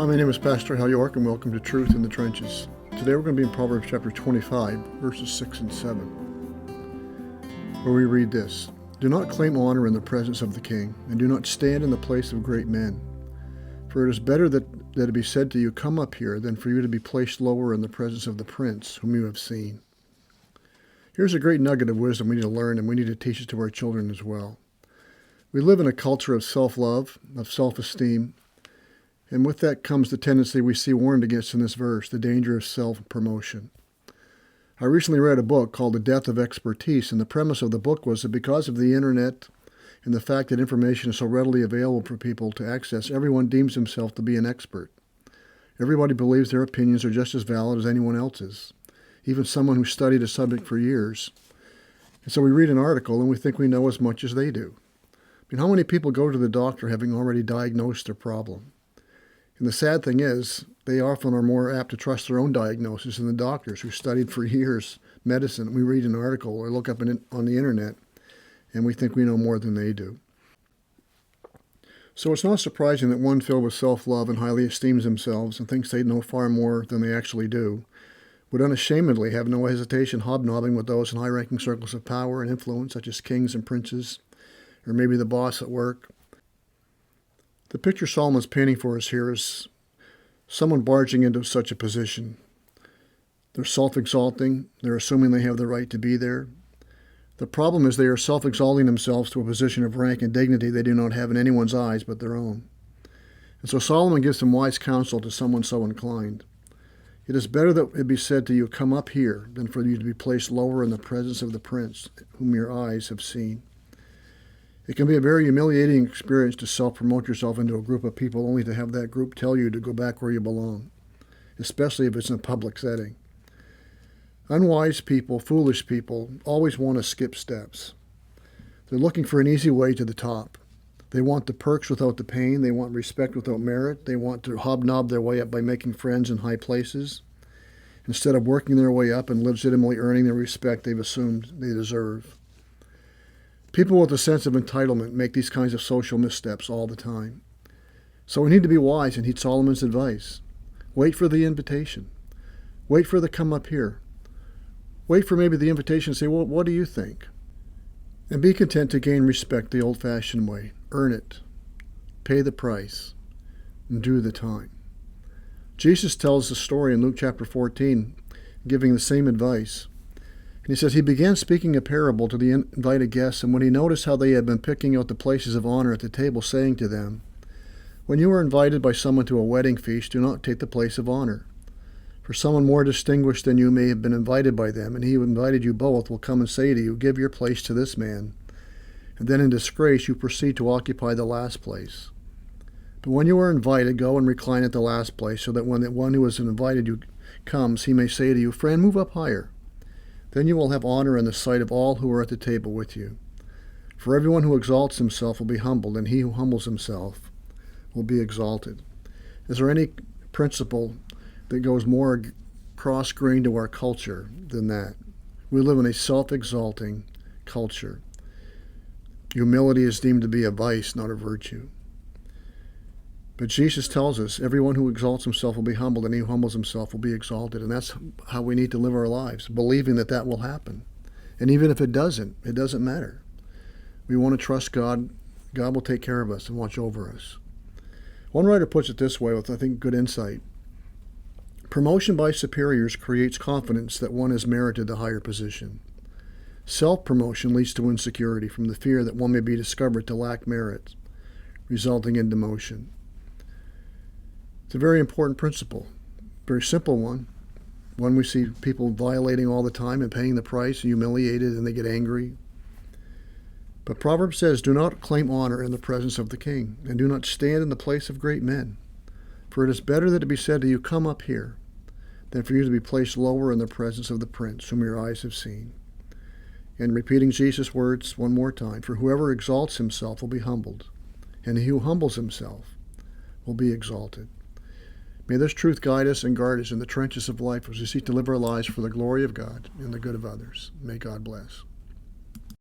Hi, my name is Pastor Hal York, and welcome to Truth in the Trenches. Today we're going to be in Proverbs chapter 25, verses 6 and 7, where we read this: Do not claim honor in the presence of the king, and do not stand in the place of great men. For it is better that it be said to you, Come up here, than for you to be placed lower in the presence of the prince whom you have seen. Here's a great nugget of wisdom we need to learn, and we need to teach it to our children as well. We live in a culture of self-love, of self-esteem, and with that comes the tendency we see warned against in this verse, the danger of self-promotion. I recently read a book called The Death of Expertise, and the premise of the book was that because of the internet and the fact that information is so readily available for people to access, everyone deems himself to be an expert. Everybody believes their opinions are just as valid as anyone else's, even someone who studied a subject for years. And so we read an article and we think we know as much as they do. I mean, how many people go to the doctor having already diagnosed their problem? And the sad thing is, they often are more apt to trust their own diagnosis than the doctors who studied for years medicine. We read an article or look up on the internet, and we think we know more than they do. So it's not surprising that one filled with self-love and highly esteems themselves and thinks they know far more than they actually do would unashamedly have no hesitation hobnobbing with those in high-ranking circles of power and influence, such as kings and princes, or maybe the boss at work. The picture Solomon's painting for us here is someone barging into such a position. They're self-exalting. They're assuming they have the right to be there. The problem is they are self-exalting themselves to a position of rank and dignity they do not have in anyone's eyes but their own. And so Solomon gives some wise counsel to someone so inclined. It is better that it be said to you, Come up here, than for you to be placed lower in the presence of the prince whom your eyes have seen. It can be a very humiliating experience to self-promote yourself into a group of people only to have that group tell you to go back where you belong, especially if it's in a public setting. Unwise people, foolish people, always want to skip steps. They're looking for an easy way to the top. They want the perks without the pain. They want respect without merit. They want to hobnob their way up by making friends in high places, instead of working their way up and legitimately earning the respect they've assumed they deserve. People with a sense of entitlement make these kinds of social missteps all the time. So we need to be wise and heed Solomon's advice. Wait for the invitation. Wait for the come up here. Wait for maybe the invitation to say, well, what do you think? And be content to gain respect the old-fashioned way. Earn it. Pay the price. And do the time. Jesus tells the story in Luke chapter 14, giving the same advice. And he says, He began speaking a parable to the invited guests, and when he noticed how they had been picking out the places of honor at the table, saying to them, When you are invited by someone to a wedding feast, do not take the place of honor. For someone more distinguished than you may have been invited by them, and he who invited you both will come and say to you, Give your place to this man. And then in disgrace you proceed to occupy the last place. But when you are invited, go and recline at the last place, so that when the one who has invited you comes, he may say to you, Friend, move up higher. Then you will have honor in the sight of all who are at the table with you. For everyone who exalts himself will be humbled, and he who humbles himself will be exalted. Is there any principle that goes more cross-grained to our culture than that? We live in a self-exalting culture. Humility is deemed to be a vice, not a virtue. But Jesus tells us, everyone who exalts himself will be humbled, and he who humbles himself will be exalted. And that's how we need to live our lives, believing that that will happen. And even if it doesn't matter. We want to trust God. God will take care of us and watch over us. One writer puts it this way with, I think, good insight. Promotion by superiors creates confidence that one has merited the higher position. Self-promotion leads to insecurity from the fear that one may be discovered to lack merit, resulting in demotion. It's a very important principle, very simple one we see people violating all the time and paying the price, humiliated, and they get angry. But Proverbs says, Do not claim honor in the presence of the king, and do not stand in the place of great men. For it is better that it be said to you, Come up here, than for you to be placed lower in the presence of the prince whom your eyes have seen. And repeating Jesus' words one more time, For whoever exalts himself will be humbled, and he who humbles himself will be exalted. May this truth guide us and guard us in the trenches of life as we seek to live our lives for the glory of God and the good of others. May God bless.